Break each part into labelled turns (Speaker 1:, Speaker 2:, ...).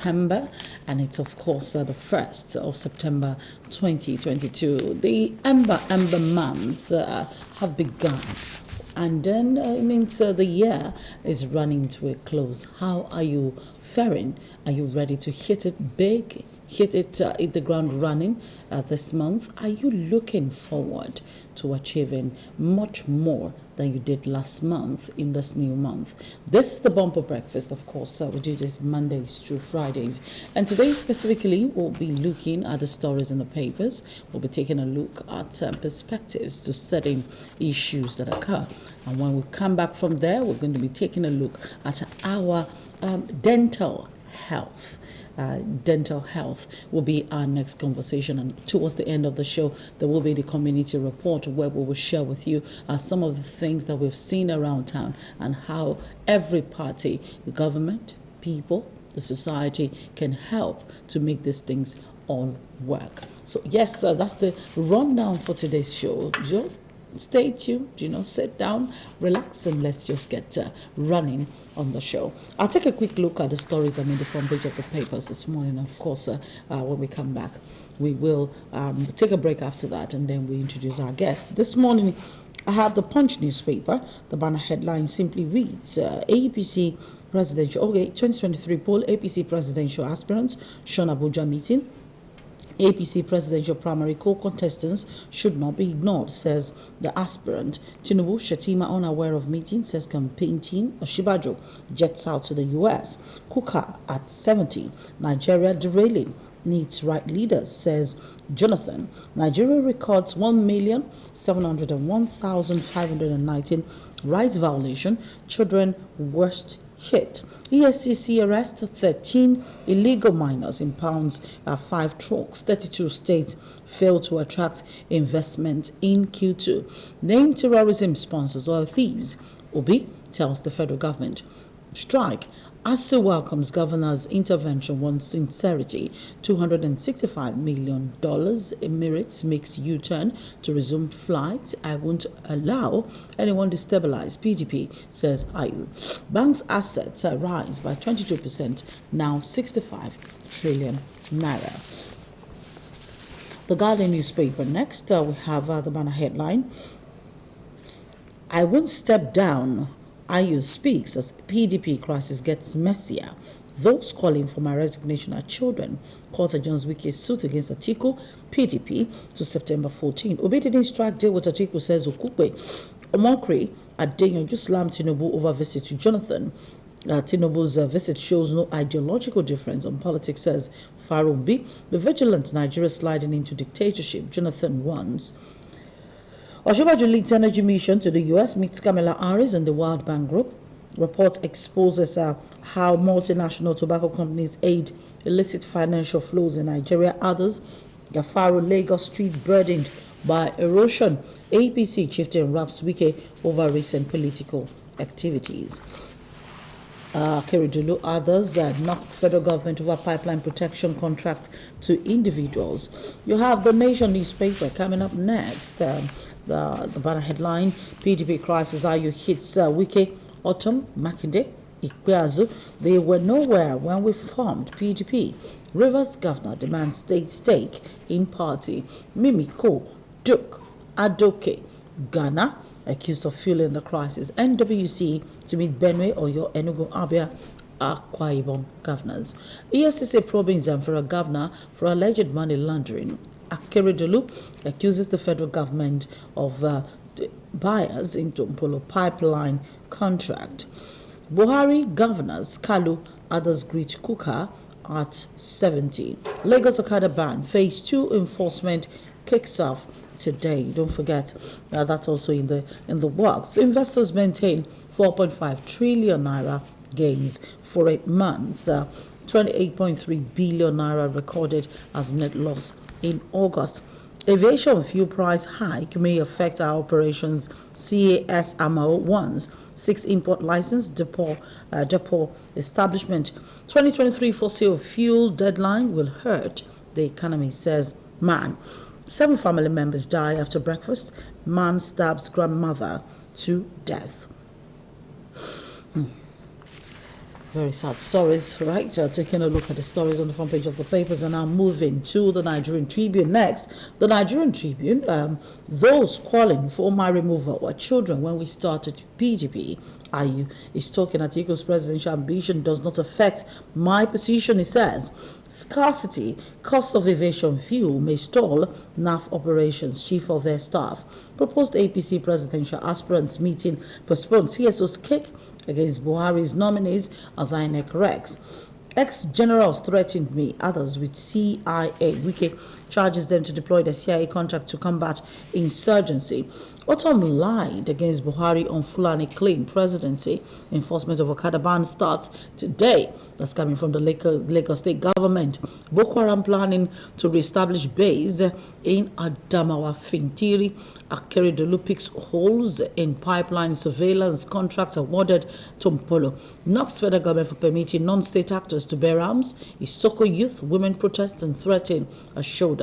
Speaker 1: September, and it's of course the 1st of September 2022. The Ember months have begun, and then it means the year is running to a close. How are you faring? Are you ready to hit it big? Hit the ground running this month? Are you looking forward to achieving much more than you did last month in this new month? This is the Bumper Breakfast, of course. We do this Mondays through Fridays. And today specifically, we'll be looking at the stories in the papers. We'll be taking a look at perspectives to certain issues that occur. And when we come back from there, we're going to be taking a look at our dental health. Dental health will be our next conversation, and towards the end of the show there will be the community report where we will share with you some of the things that we've seen around town and how every party, the government, people, the society can help to make these things all work. So yes, that's the rundown for today's show. Joe, stay tuned, sit down, relax, and let's just get running on the show. I'll take a quick look at the stories that made the front page of the papers this morning. Of course, when we come back, we will take a break after that, and then we introduce our guests. This morning, I have the Punch newspaper. The banner headline simply reads, APC presidential, 2023 poll, APC presidential aspirants, Sean Abuja meeting. APC presidential primary co-contestants should not be ignored, says the aspirant. Tinubu, Shetima unaware of meeting, says campaign team. Oshibajo jets out to the US. Kuka at 70. Nigeria derailing. Needs right leaders, says Jonathan. Nigeria records 1,701,519 rights violation. Children worst hit. EFCC arrests 13 illegal miners, impounds 5 trucks. 32 states fail to attract investment in Q2. Named terrorism sponsors oil thieves. Obi tells the federal government. Strike. ASU welcomes governor's intervention, wants sincerity. $265 million. Emirates makes U-turn to resume flights. I won't allow anyone to destabilize. PDP, says IU. Banks' assets rise by 22%, now 65 trillion naira. The Guardian newspaper. Next, we have the banner headline. I won't step down. IU speaks as PDP crisis gets messier. Those calling for my resignation are children. Court adjourns Wike's suit against Atiku, PDP, to September 14. Obi didn't strike deal with Atiku, says Okukwe. Omokri at Denyoju slammed Tinubu over visit to Jonathan. Tinubu's visit shows no ideological difference on politics, says Farumbi. The vigilant Nigeria sliding into dictatorship, Jonathan warns. Oshibajo leads energy mission to the U.S., meets Kamala Harris and the World Bank Group. Report exposes how multinational tobacco companies aid illicit financial flows in Nigeria. Others, Gafaro, Lagos street burdened by erosion. APC chieftain raps Wike over recent political activities. Keridulu, others knock federal government over pipeline protection contract to individuals. You have the Nation newspaper coming up next. The banner headline, PDP crisis, IU hits Wike, Autumn, Makinde, Ikpeazu. They were nowhere when we formed PDP. Rivers governor demands state stake in party. Mimiko, Duke, Adoke, Ghana, accused of fueling the crisis. NWC to meet Benue, Oyo, Enugu, Abia, Akwa Ibom governors. EFCC probing Zamfara governor for alleged money laundering. Akeredolu accuses the federal government of buyers into Mpolo pipeline contract. Buhari governors, Kalu, others greet Kuka at 70. Lagos Okada ban, phase 2 enforcement kicks off today. Don't forget that's also in the works. Investors maintain 4.5 trillion naira gains for 8 months. 28.3 billion naira recorded as net loss in August. Aviation fuel price hike may affect our operations. CAS AMO wants 6 import license depot establishment. 2023 fossil fuel deadline will hurt the economy, says man. 7 family members die after breakfast. Man stabs grandmother to death. Very sad stories, right? Taking a look at the stories on the front page of the papers and now moving to the Nigerian Tribune next. The Nigerian Tribune, those calling for my removal were children when we started PGP. IU is talking Atiku's presidential ambition does not affect my position, he says. Scarcity, cost of aviation fuel may stall NAF operations, chief of air staff. Proposed APC presidential aspirants meeting postponed. CSO's kick against Buhari's nominees as INEC recs. Ex-generals threatened me, others with CIA. Wike charges them to deploy the CIA contract to combat insurgency. Otom lied against Buhari on Fulani claim presidency. Enforcement of Okada ban starts today. That's coming from the Lagos state government. Boko Haram planning to reestablish base in Adamawa, Fintiri. Akeredolu picks holes in pipeline surveillance contracts awarded to Mpolo. Knocks federal government for permitting non-state actors to bear arms. Isoko youth, women protest and threaten a showdown.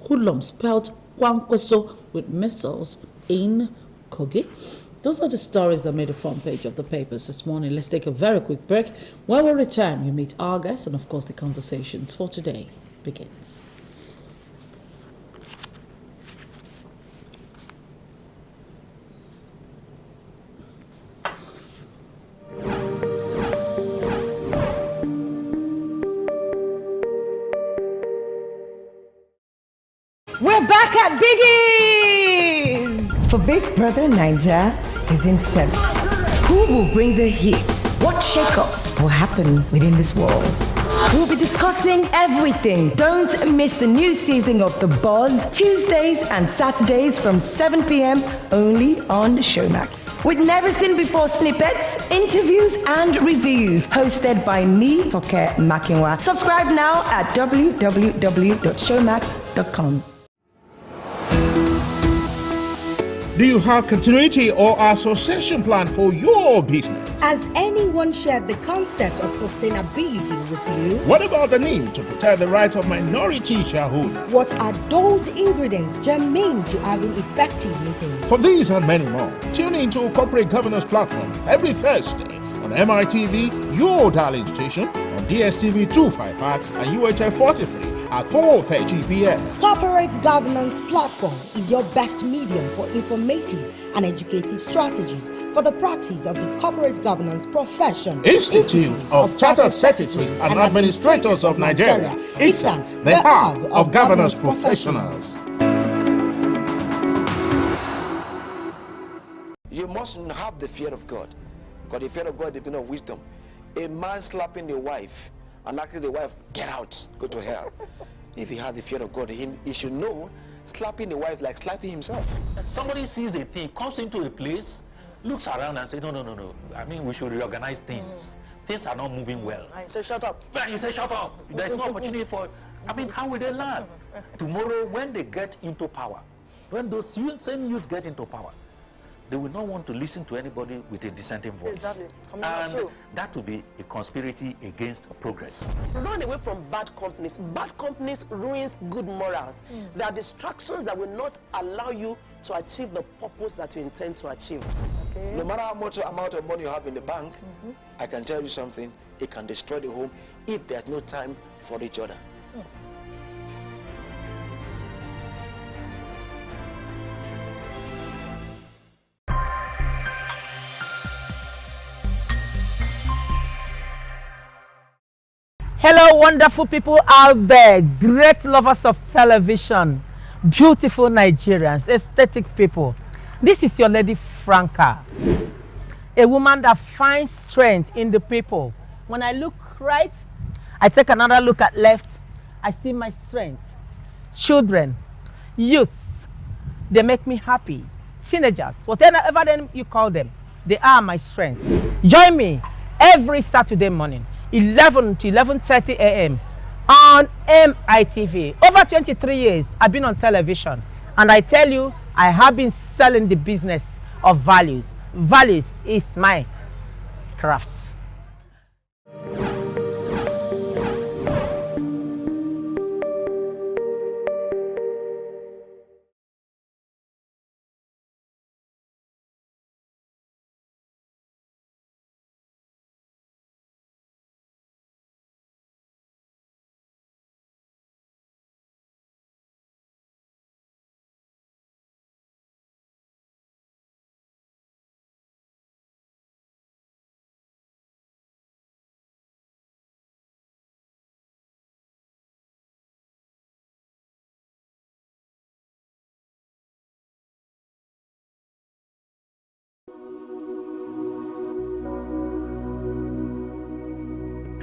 Speaker 1: Hoodlums pelt Kwankwaso with missiles in Kogi. Those are the stories that made the front page of the papers this morning. Let's take a very quick break. When we return, you meet our guests and, of course, the conversations for today begins.
Speaker 2: We're back at Biggie's for Big Brother Naija Season 7. Who will bring the heat? What shakeups will happen within these walls? We'll be discussing everything. Don't miss the new season of The Buzz, Tuesdays and Saturdays from 7 p.m. only on Showmax. With never seen before snippets, interviews and reviews hosted by me, Toke Makinwa. Subscribe now at www.showmax.com.
Speaker 3: Do you have continuity or association plan for your business?
Speaker 4: Has anyone shared the concept of sustainability with you?
Speaker 3: What about the need to protect the rights of minority shareholders?
Speaker 4: What are those ingredients germane to having effective meetings?
Speaker 3: For these and many more, tune into Corporate Governance Platform every Thursday on MITV, your darling station, on DSTV 255 and UHF 43 at 4:30 p.m.
Speaker 4: Corporate Governance Platform is your best medium for informative and educative strategies for the practice of the corporate governance profession.
Speaker 3: Institute of Chartered Secretaries and Administrators of Nigeria, ICSAN, the hub of governance professionals.
Speaker 5: You must have the fear of God, because the fear of God is the beginning of wisdom. A man slapping the wife and asking the wife, get out, go to hell. If he has the fear of God, he should know slapping the wife is like slapping himself.
Speaker 6: Somebody sees a thing, comes into a place, looks around and says, no. I mean, we should reorganize things. Things are not moving well.
Speaker 4: I say, shut up.
Speaker 6: And you say, shut up. There's no opportunity for, how will they learn? Tomorrow, when they get into power, when those same youth get into power, they will not want to listen to anybody with a dissenting voice. Exactly. And that will be a conspiracy against progress.
Speaker 7: Run away from bad companies. Bad companies ruins good morals. There are distractions that will not allow you to achieve the purpose that you intend to achieve.
Speaker 5: Okay. No matter how much amount of money you have in the bank, I can tell you something, it can destroy the home if there's no time for each other.
Speaker 8: Hello, wonderful people out there, great lovers of television, beautiful Nigerians, aesthetic people. This is your lady Franca, a woman that finds strength in the people. When I look right, I take another look at left, I see my strength. Children, youth, they make me happy. Teenagers, whatever name you call them, they are my strength. Join me every Saturday morning, 11 to 11:30 a.m. on MITV. Over 23 years, I've been on television. And I tell you, I have been selling the business of values. Values is my craft.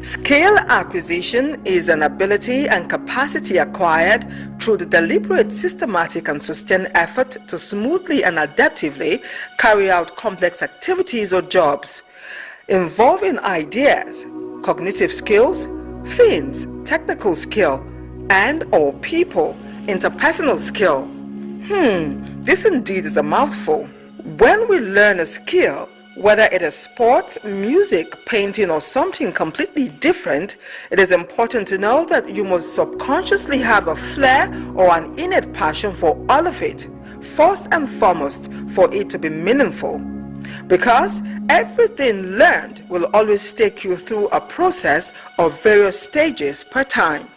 Speaker 9: Skill acquisition is an ability and capacity acquired through the deliberate, systematic, and sustained effort to smoothly and adaptively carry out complex activities or jobs involving ideas, cognitive skills, things, technical skill, and or people, interpersonal skill. This indeed is a mouthful. When we learn a skill, whether it is sports, music, painting, or something completely different, it is important to know that you must subconsciously have a flair or an innate passion for all of it, first and foremost, for it to be meaningful. Because everything learned will always take you through a process of various stages per time.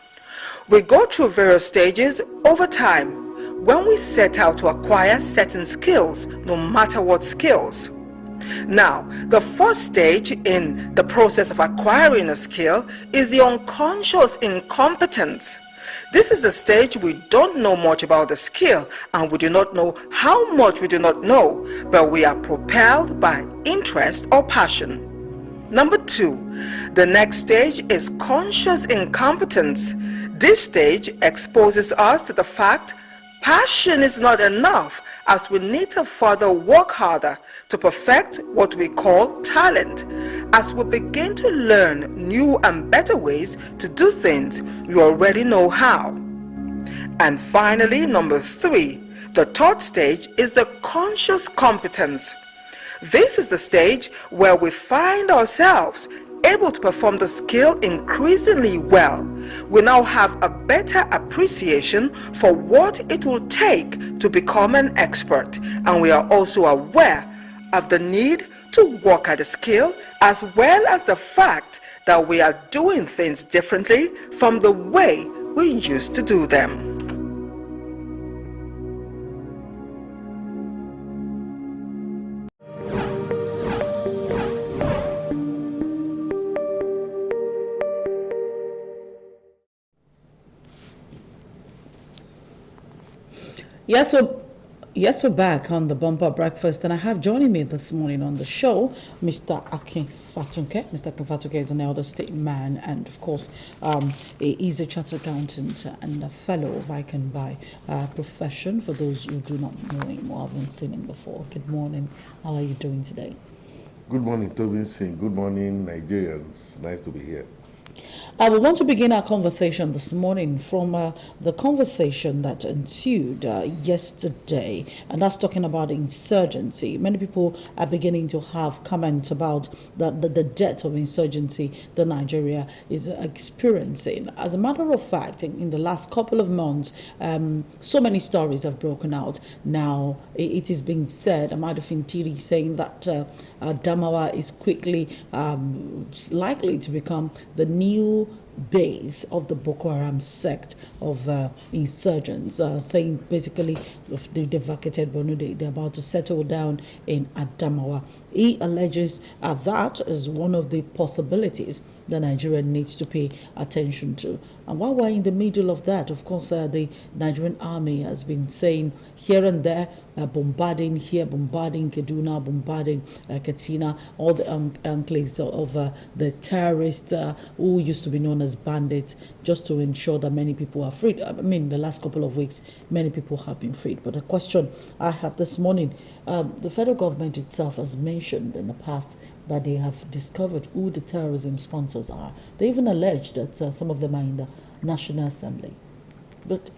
Speaker 9: We go through various stages over time when we set out to acquire certain skills, no matter what skills. Now, the first stage in the process of acquiring a skill is the unconscious incompetence. This is the stage we don't know much about the skill and we do not know how much we do not know, but we are propelled by interest or passion. Number 2, the next stage is conscious incompetence. This stage exposes us to the fact passion is not enough, as we need to further work harder to perfect what we call talent, as we begin to learn new and better ways to do things we already know how. And finally, number 3, the third stage is the conscious competence. This is the stage where we find ourselves able to perform the skill increasingly well. We now have a better appreciation for what it will take to become an expert, and we are also aware of the need to work at the skill, as well as the fact that we are doing things differently from the way we used to do them.
Speaker 1: Yes, we're back on the Bumper Breakfast, and I have joining me this morning on the show Mr. Akin Fatunke. Mr. Akin Fatunke is an elder statesman, and of course, he's a chartered accountant and a fellow of Icon by profession. For those who do not know him or haven't seen him before, good morning. How are you doing today?
Speaker 10: Good morning, Tobin Singh. Good morning, Nigerians. Nice to be here.
Speaker 1: We want to begin our conversation this morning from the conversation that ensued yesterday, and that's talking about insurgency. Many people are beginning to have comments about the death of insurgency that Nigeria is experiencing. As a matter of fact, in the last couple of months, so many stories have broken out. Now, it is being said, Amadu Fintiri saying that Adamawa is quickly likely to become the new base of the Boko Haram sect of insurgents, saying basically they've vacated Borno, they're about to settle down in Adamawa. He alleges that is one of the possibilities that Nigeria needs to pay attention to. And while we're in the middle of that, of course, the Nigerian army has been saying here and there, bombarding here, bombarding Kaduna, bombarding Katsina, all the enclaves of the terrorists who used to be known as bandits, just to ensure that many people are freed. I mean, the last couple of weeks, many people have been freed. But the question I have this morning, the federal government itself has mentioned in the past that they have discovered who the terrorism sponsors are. They even allege that some of them are in the National Assembly. But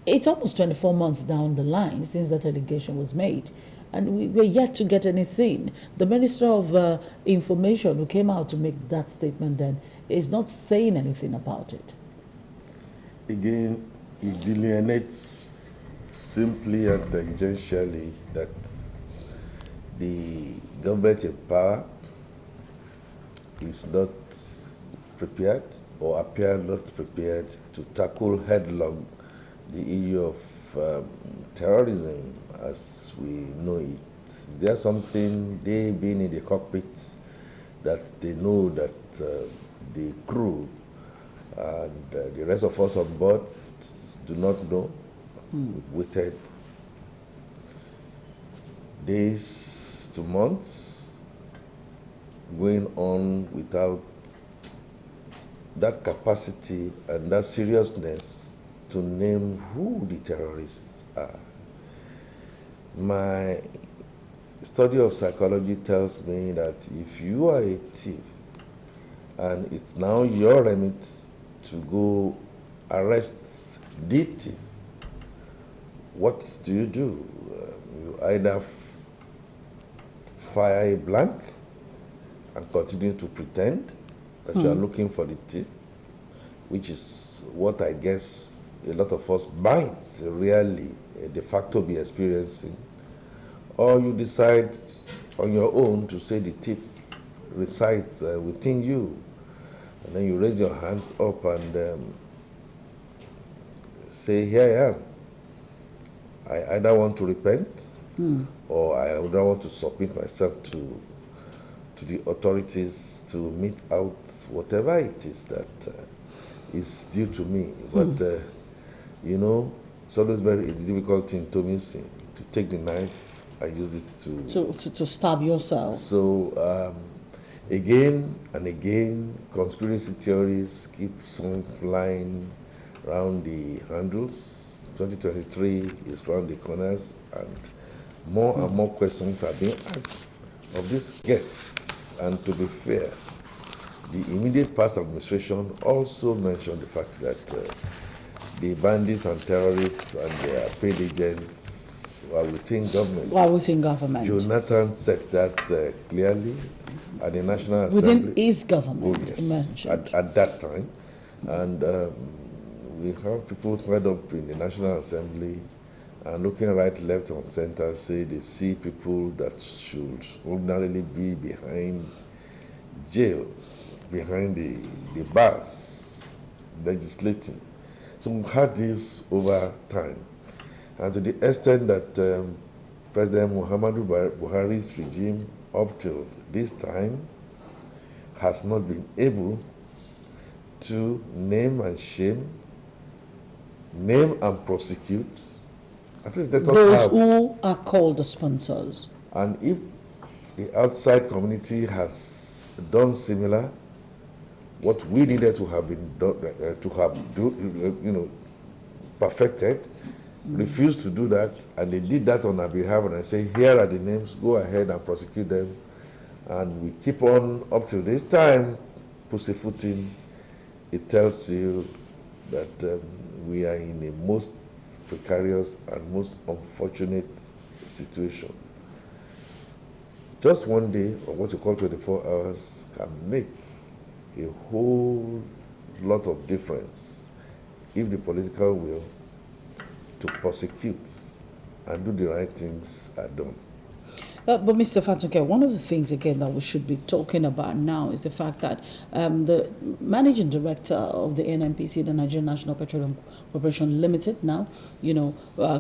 Speaker 1: it's almost 24 months down the line since that allegation was made, and we're yet to get anything. The Minister of Information, who came out to make that statement then, is not saying anything about it.
Speaker 10: Again, it delineates simply and tangentially that the government in power is not prepared or appear not prepared to tackle headlong the issue of terrorism as we know it. Is there something, they being in the cockpit, that they know that the crew and the rest of us on board do not know? We've waited days to months going on without that capacity and that seriousness to name who the terrorists are. My study of psychology tells me that if you are a thief and it's now your remit to go arrest the thief, what do? You either fire a blank and continue to pretend that you are looking for the thief, which is what I guess a lot of us might really de facto be experiencing, or you decide on your own to say the thief resides within you, and then you raise your hands up and say, here I am. I either want to repent or I either want to submit myself to the authorities to mete out whatever it is that is due to me. But, you know, it's always very difficult thing to me to take the knife and use it
Speaker 1: to stab yourself.
Speaker 10: So, again and again, conspiracy theories keep on flying around the handles. 2023 is around the corners, and more questions are being asked of these guests. And to be fair, the immediate past administration also mentioned the fact that the bandits and terrorists and their paid agents were within government. Jonathan said that clearly at the National Assembly.
Speaker 1: Within his government,
Speaker 10: oh, yes, at that time. And we have people head up in the National Assembly and looking right, left, and center, say they see people that should ordinarily be behind jail, behind the bars, legislating. So we've had this over time. And to the extent that President Muhammadu Buhari's regime, up till this time, has not been able to name and shame, name and prosecute, at least let us
Speaker 1: those
Speaker 10: have,
Speaker 1: who are called the sponsors.
Speaker 10: And if the outside community has done similar, what we needed to have been done, perfected, refused to do that, and they did that on our behalf, and I say, here are the names, go ahead and prosecute them, and we keep on up till this time pussyfooting. It tells you that we are in the most precarious and most unfortunate situation. Just one day, or what you call 24 hours, can make a whole lot of difference if the political will to prosecute and do the right things are done.
Speaker 1: But Mr. Fatuke, one of the things, again, that we should be talking about now is the fact that the managing director of the NNPC, the Nigerian National Petroleum Corporation Limited, now,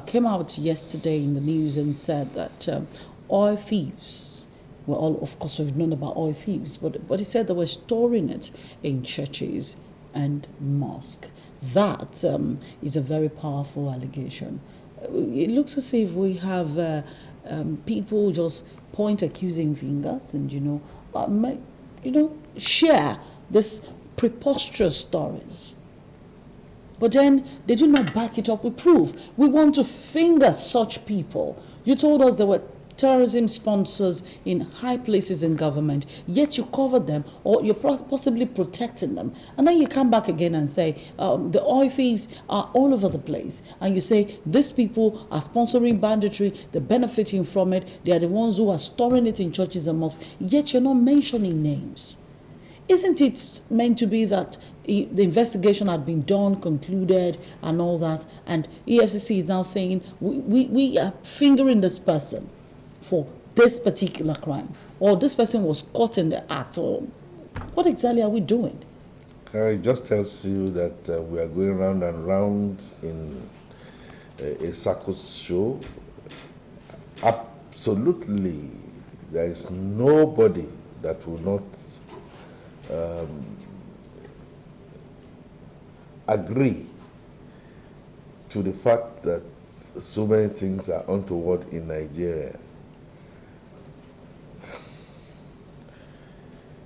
Speaker 1: came out yesterday in the news and said that oil thieves, well, all, of course, we've known about oil thieves, but he said they were storing it in churches and mosques. That is a very powerful allegation. It looks as if we have people just point accusing fingers and share this preposterous stories, but then they do not back it up with proof. We want to finger such people. You told us there were terrorism sponsors in high places in government, yet you covered them, or you're possibly protecting them, and then you come back again and say the oil thieves are all over the place, and you say these people are sponsoring banditry, they're benefiting from it, they are the ones who are storing it in churches and mosques, yet you're not mentioning names. Isn't it meant to be that the investigation had been done, concluded, and all that, and EFCC is now saying we are fingering this person for this particular crime, or this person was caught in the act, or what exactly are we doing?
Speaker 10: It just tells you that we are going round and round in a circus show. Absolutely, there is nobody that will not agree to the fact that so many things are untoward in Nigeria.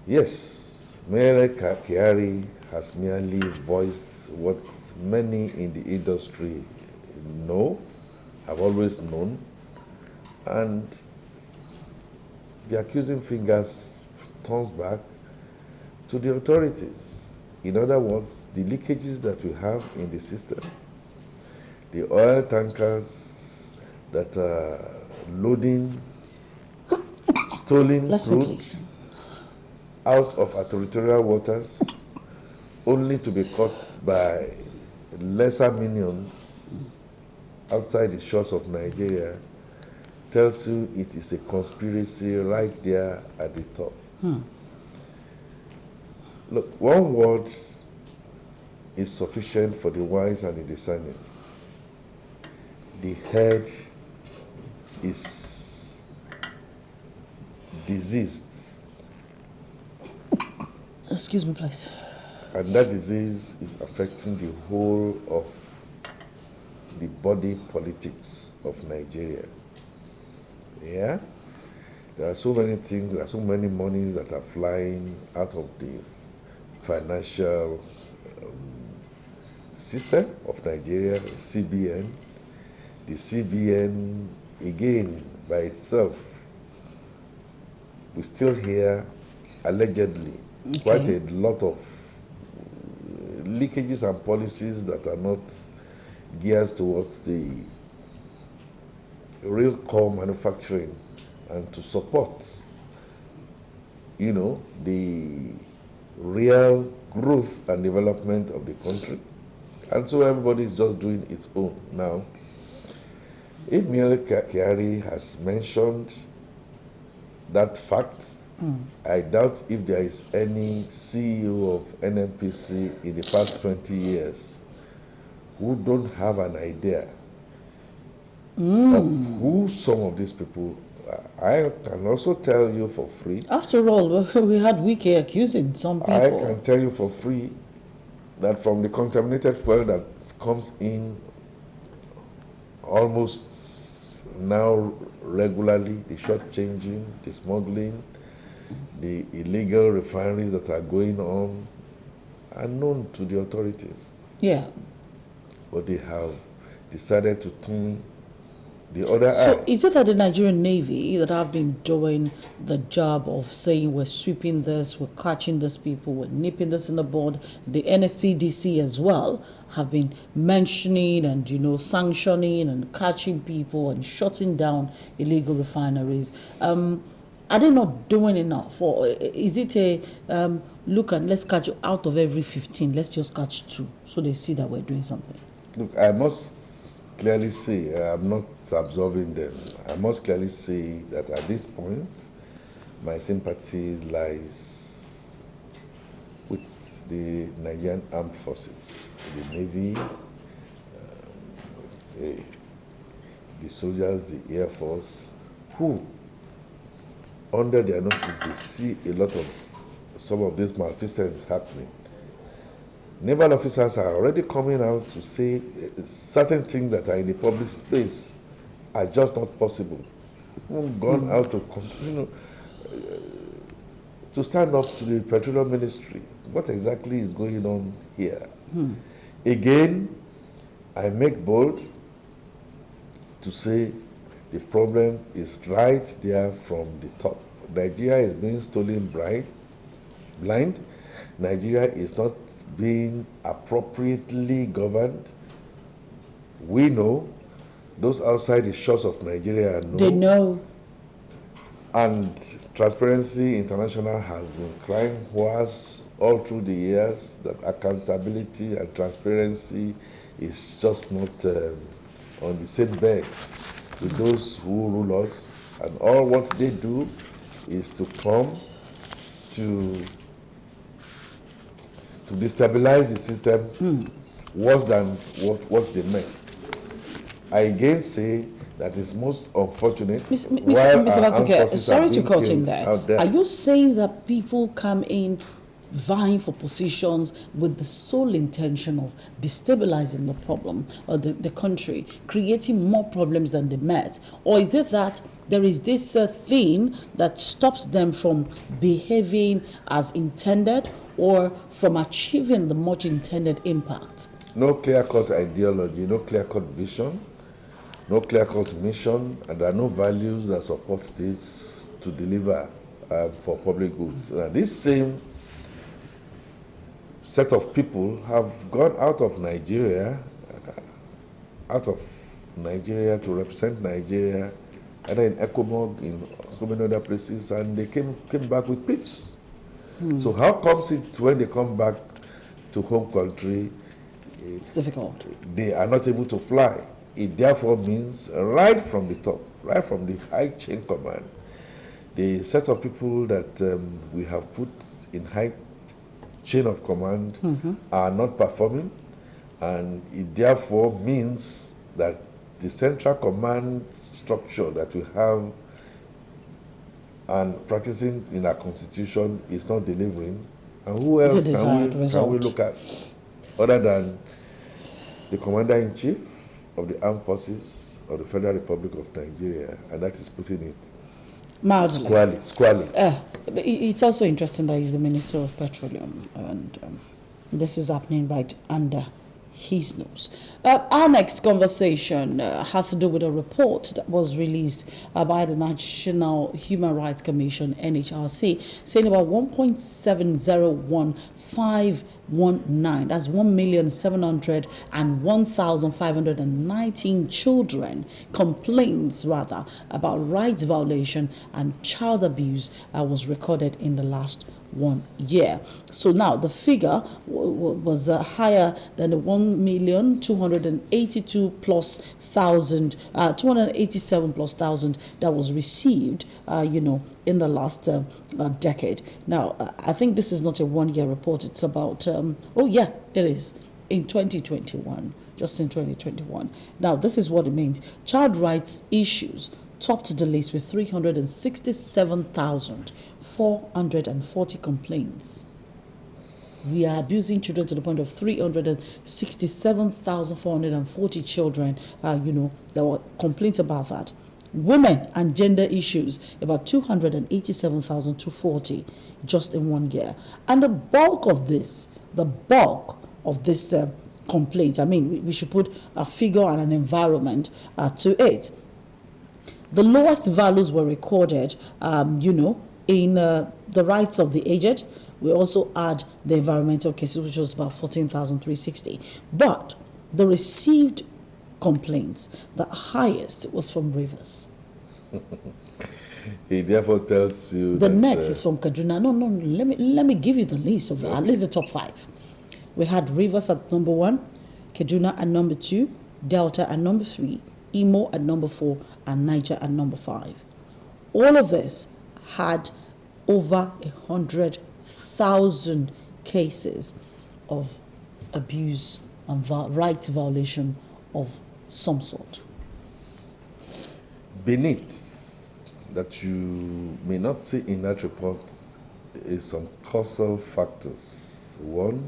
Speaker 10: Yes, Mayor Kyari has merely voiced what many in the industry know, have always known, and the accusing fingers turns back to the authorities. In other words, the leakages that we have in the system, the oil tankers that are loading stolen crude out of our territorial waters only to be caught by lesser minions outside the shores of Nigeria tells you it is a conspiracy right there at the top. Look, one word is sufficient for the wise and the discerning. The head is diseased.
Speaker 1: Excuse me, please.
Speaker 10: And that disease is affecting the whole of the body politics of Nigeria. Yeah? There are so many things, there are so many monies that are flying out of the financial system of Nigeria, CBN. The CBN, again, by itself, we still hear, allegedly, quite a lot of leakages and policies that are not geared towards the real core manufacturing and to support, you know, the real growth and development of the country. And so everybody is just doing its own now. If Mayor Kyari has mentioned that fact, I doubt if there is any CEO of NNPC in the past 20 years who don't have an idea of who some of these people are. I can also tell you for free.
Speaker 1: After all, we had Wiki accusing some people.
Speaker 10: I can tell you for free that from the contaminated fuel that comes in almost now regularly, the short-changing, the smuggling, the illegal refineries that are going on are known to the authorities.
Speaker 1: Yeah.
Speaker 10: But they have decided to turn the other eye.
Speaker 1: So is it that the Nigerian Navy that have been doing the job of saying we're sweeping this, we're catching these people, we're nipping this in the bud, the NSCDC as well have been mentioning and, you know, sanctioning and catching people and shutting down illegal refineries? Are they not doing enough? Or is it a, look, and let's catch out of every 15, let's just catch 2 so they see that we're doing something?
Speaker 10: Look, I must clearly say, I'm not absolving them. I must clearly say that at this point, my sympathy lies with the Nigerian Armed Forces, the Navy, the soldiers, the Air Force, who, under their noses, they see a lot of some of these malfeasance happening. Naval officers are already coming out to say certain things that are in the public space are just not possible. Gone out to, you know, to stand up to the Petroleum Ministry. What exactly is going on here? Again, I make bold to say the problem is right there from the top. Nigeria is being stolen blind. Nigeria is not being appropriately governed. We know. Those outside the shores of Nigeria know.
Speaker 1: They know.
Speaker 10: And Transparency International has been crying hoarse all through the years that accountability and transparency is just not on the same bed with those who rule us. And all what they do is to come to destabilize the system worse than what they meant. I again say that it's most unfortunate.
Speaker 1: Mr. Batuke, sorry to cut in there. Are you saying that people come in vying for positions with the sole intention of destabilizing the problem or the country, creating more problems than they met? Or is it that there is this thing that stops them from behaving as intended or from achieving the much intended impact?
Speaker 10: No clear-cut ideology, no clear-cut vision, no clear-cut mission, and there are no values that support this to deliver for public goods. This same set of people have gone out of Nigeria to represent Nigeria, either in ECOMOG, in so many other places, and they came back with peace. So how comes it when they come back to home country,
Speaker 1: it's difficult.
Speaker 10: They are not able to fly? It therefore means right from the top, right from the high chain command, the set of people that we have put in high chain of command are not performing, and it therefore means that the central command structure that we have and practicing in our constitution is not delivering. And who else can we look at other than the commander-in-chief of the armed forces of the Federal Republic of Nigeria? And that is putting it
Speaker 1: mildly.
Speaker 10: Squarely.
Speaker 1: It's also interesting that he's the Minister of Petroleum, and this is happening right under his nose. Our next conversation has to do with a report that was released by the National Human Rights Commission, NHRC, saying about 1.701519, that's 1,701,519 children, complaints rather, about rights violation and child abuse was recorded in the last 1 year. So now the figure was higher than the 287,000 that was received, in the last decade. Now, I think this is not a 1 year report. It's about, it is, in 2021, just in 2021. Now, this is what it means. Child rights issues topped the list with 367,440 complaints. We are abusing children to the point of 367,440 children, there were complaints about that. Women and gender issues, about 287,240 just in 1 year. And the bulk of this complaints, I mean, we should put a figure and an environment to it. The lowest values were recorded, in the rights of the aged. We also add the environmental cases, which was about 14,360. But the received complaints, the highest was from Rivers.
Speaker 10: He therefore tells you
Speaker 1: the next is from Kaduna. No, let me give you the list of at least the top 5. We had Rivers at number 1, Kaduna at number 2, Delta at number 3, Imo at number 4, and Niger at number 5. All of this had over 100,000 cases of abuse and rights violation of some sort.
Speaker 10: Beneath that you may not see in that report is some causal factors. 1,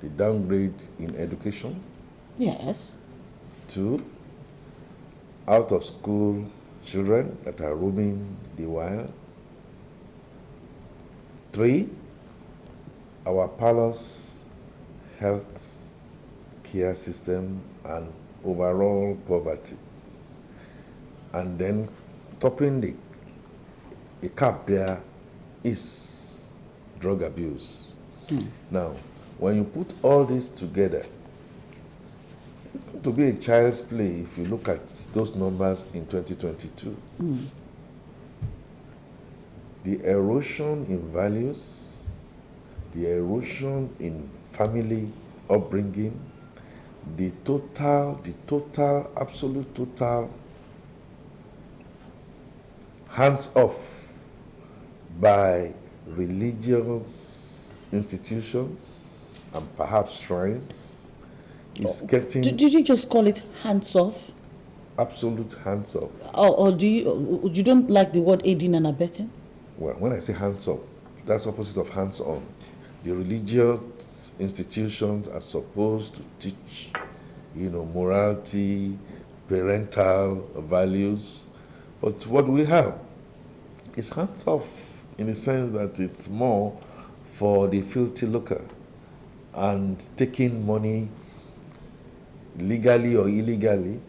Speaker 10: the downgrade in education.
Speaker 1: Yes.
Speaker 10: 2, out of school children that are roaming the wild. 3, our palace health care system and overall poverty. And then topping the cap there is drug abuse. Now, when you put all this together, it's going to be a child's play if you look at those numbers in 2022. The erosion in values, the erosion in family upbringing, the absolute total hands off by religious institutions and perhaps shrines is getting...
Speaker 1: Did you just call it hands off?
Speaker 10: Absolute hands off.
Speaker 1: Or do you don't like the word aiding and abetting?
Speaker 10: Well, when I say hands off, that's opposite of hands-on. The religious institutions are supposed to teach, morality, parental values. But what we have is hands-off in the sense that it's more for the filthy lucre and taking money legally or illegally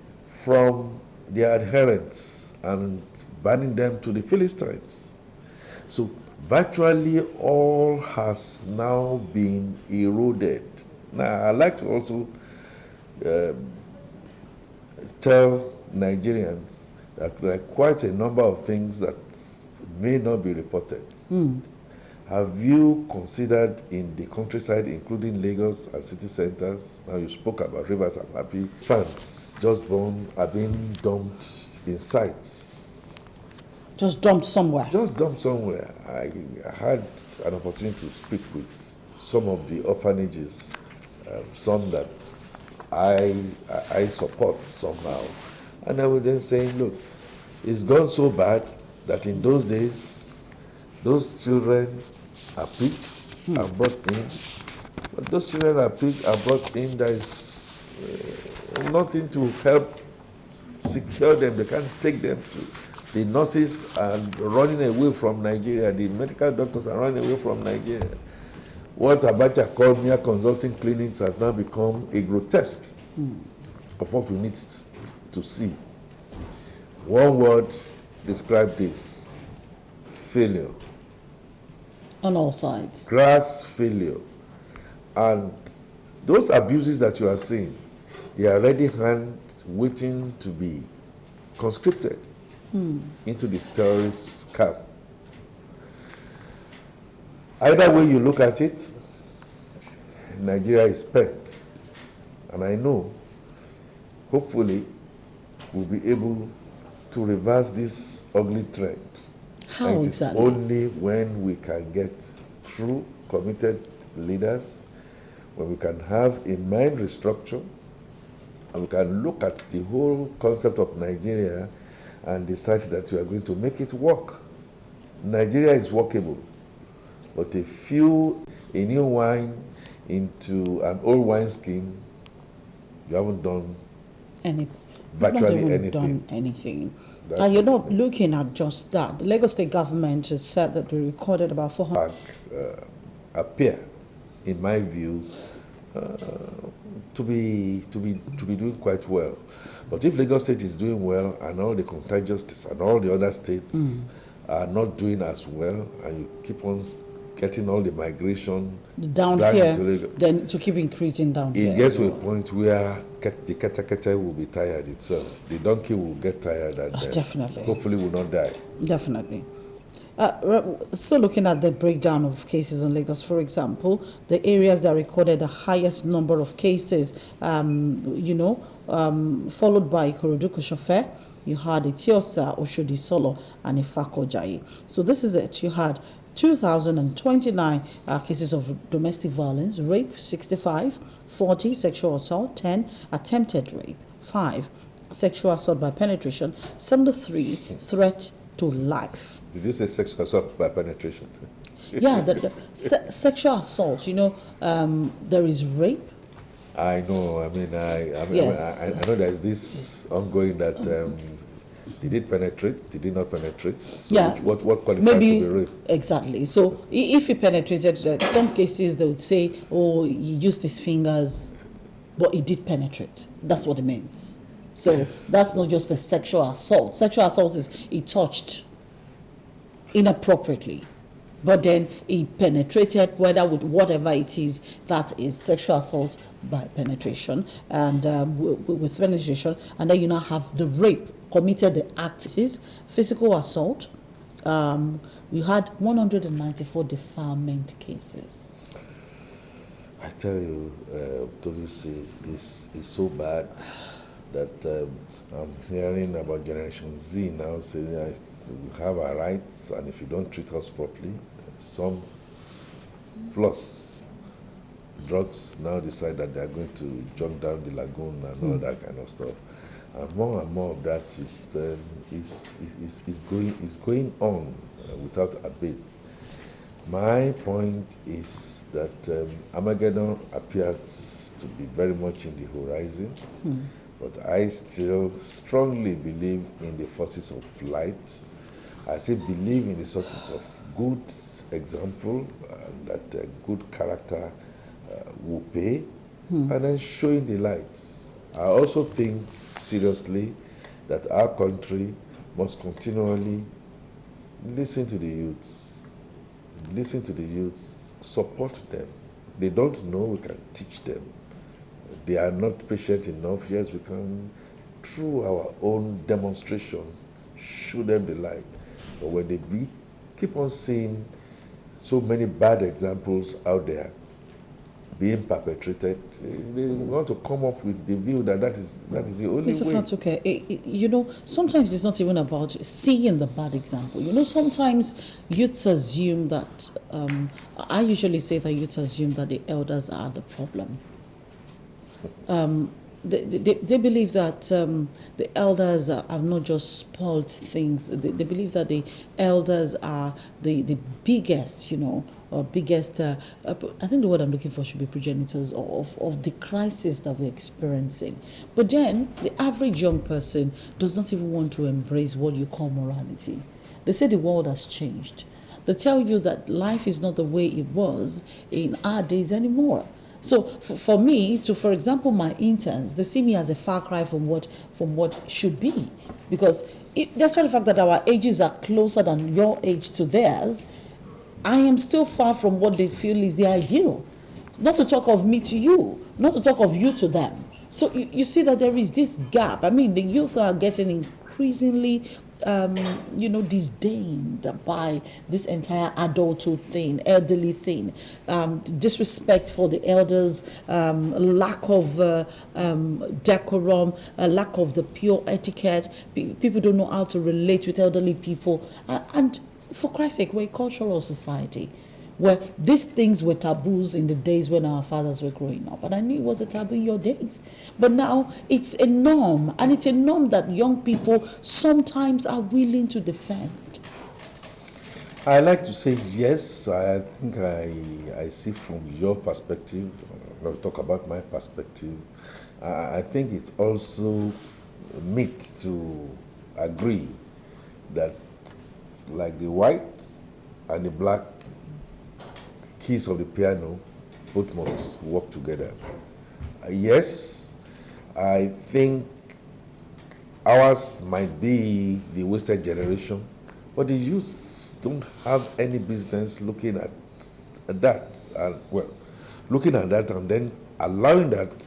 Speaker 10: from their adherents and banning them to the Philistines. So virtually all has now been eroded. Now, I'd like to also tell Nigerians that there are quite a number of things that may not be reported. Have you considered in the countryside, including Lagos and city centers, now you spoke about rivers, I'm happy, funds just born are being dumped in sites.
Speaker 1: Just dumped somewhere?
Speaker 10: Just dumped somewhere. I had an opportunity to speak with some of the orphanages, some that I support somehow. And I was then saying, look, it's gone so bad that in those days, those children are picked and brought in. But those children are picked and brought in, there is nothing to help secure them. They can't take them to. The nurses are running away from Nigeria. The medical doctors are running away from Nigeria. What Abacha called mere consulting clinics has now become a grotesque of what we need to see. One word describe this: failure.
Speaker 1: On all sides.
Speaker 10: Grass failure. And those abuses that you are seeing, they are ready hand waiting to be conscripted into this terrorist camp. Either way you look at it, Nigeria is spent. And I know, hopefully, we'll be able to reverse this ugly trend.
Speaker 1: How
Speaker 10: and it
Speaker 1: exactly?
Speaker 10: is only when we can get true, committed leaders, when we can have a mind restructure, and we can look at the whole concept of Nigeria and decide that we are going to make it work. Nigeria is workable, but if you a new wine into an old wine skin, you haven't done virtually anything.
Speaker 1: Done anything. And you're not looking at just that. The Lagos State government has said that they recorded about 400
Speaker 10: appear, in my view, to be doing quite well. But if Lagos State is doing well and all the contagious states and all the other states are not doing as well, and you keep on getting all the migration
Speaker 1: down here, then to keep increasing down here.
Speaker 10: It gets to a point where the kete will be tired itself. The donkey will get tired and
Speaker 1: definitely.
Speaker 10: Hopefully will not die. Definitely.
Speaker 1: Still looking at the breakdown of cases in Lagos, for example, the areas that recorded the highest number of cases, followed by Ikorodu Koshofe, you had Itiosa, Oshodi Solo, and Ifakojayi. So this is it. You had 2,029 cases of domestic violence, rape 65, 40 sexual assault, 10 attempted rape, 5 sexual assault by penetration, 73 threat to life.
Speaker 10: Did you say sexual assault by penetration?
Speaker 1: Yeah, sexual assault, there is rape.
Speaker 10: I know,
Speaker 1: yes.
Speaker 10: I know there's this ongoing that they did penetrate, they did not penetrate. So
Speaker 1: yeah.
Speaker 10: What qualifies
Speaker 1: Maybe,
Speaker 10: to be rape?
Speaker 1: Exactly. So if he penetrated, in some cases they would say, oh, he used his fingers, but he did penetrate. That's what it means. So that's not just a sexual assault. Sexual assault is he touched inappropriately, but then he penetrated, whether with whatever it is, that is sexual assault by penetration, and with penetration, and then you now have the rape, committed the act is physical assault. We had 194 defilement cases.
Speaker 10: I tell you, Tobisi, is so bad that I'm hearing about Generation Z now saying we have our rights, and if you don't treat us properly, some plus drugs now decide that they are going to jump down the lagoon and all that kind of stuff. And more of that is going on without abate. My point is that Armageddon appears to be very much in the horizon, but I still strongly believe in the forces of light. I still believe in the sources of good example, that good character will pay, and then showing the lights. I also think seriously that our country must continually listen to the youths. Listen to the youths, support them. They don't know, we can teach them. They are not patient enough, yes, we can, through our own demonstration, show them the light. But when they keep on seeing so many bad examples out there being perpetrated, they want to come up with the view that that is the only
Speaker 1: Mr.
Speaker 10: way.
Speaker 1: Fatuke, you know, sometimes it's not even about seeing the bad example. You know, sometimes youths assume that, I usually say that youths assume that the elders are the problem. They believe that the elders have not just spoiled things. They believe that the elders are the biggest, you know, or biggest, I think the word I'm looking for should be progenitors of the crisis that we're experiencing. But then the average young person does not even want to embrace what you call morality. They say the world has changed. They tell you that life is not the way it was in our days anymore. So for me, for example, my interns, they see me as a far cry from what should be, because despite the fact that our ages are closer than your age to theirs, I am still far from what they feel is the ideal. Not to talk of me to you, not to talk of you to them. So you see that there is this gap. I mean, the youth are getting increasingly disdained by this entire adulthood thing, elderly thing, disrespect for the elders, lack of decorum, lack of the pure etiquette. People don't know how to relate with elderly people. And for Christ's sake, we're a cultural society where these things were taboos in the days when our fathers were growing up. And I knew it was a taboo in your days. But now it's a norm, and it's a norm that young people sometimes are willing to defend.
Speaker 10: I like to say yes. I think I see from your perspective, I'll talk about my perspective. I think it's also meet to agree that like the white and the black keys of the piano, both must work together. Yes, I think ours might be the wasted generation, but the youth don't have any business looking at that, and looking at that and then allowing that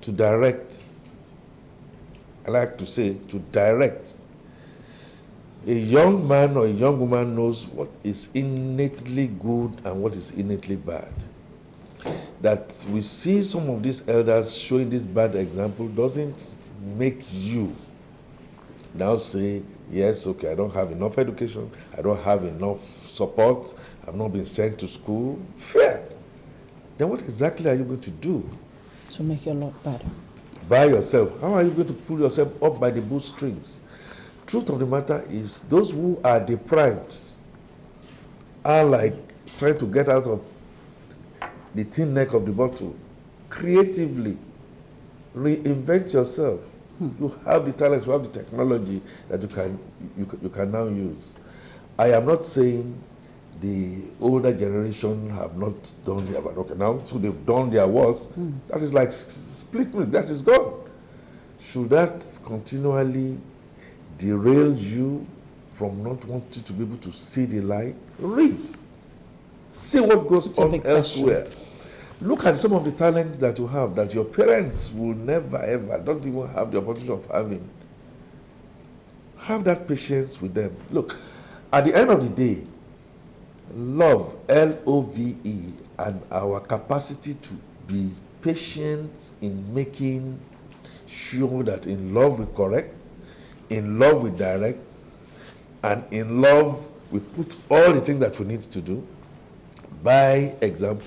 Speaker 10: to direct. I like to say to direct. A young man or a young woman knows what is innately good and what is innately bad. That we see some of these elders showing this bad example doesn't make you now say, yes, okay, I don't have enough education, I don't have enough support, I've not been sent to school. Fair. Then what exactly are you going to do?
Speaker 1: To make your lot better.
Speaker 10: By yourself. How are you going to pull yourself up by the bootstrings? Truth of the matter is, those who are deprived are like trying to get out of the thin neck of the bottle. Creatively, reinvent yourself. You have the talents, you have the technology that you can now use. I am not saying the older generation have not done their work. Okay, now, so they've done their worst. That is like split milk, that is gone. Should that continually derail you from not wanting to be able to see the light? Read. See what goes on elsewhere. Look at some of the talents that you have that your parents will never ever, don't even have the opportunity of having. Have that patience with them. Look, at the end of the day, love, L-O-V-E, and our capacity to be patient in making sure that in love we correct, in love we direct, and in love we put all the things that we need to do by example,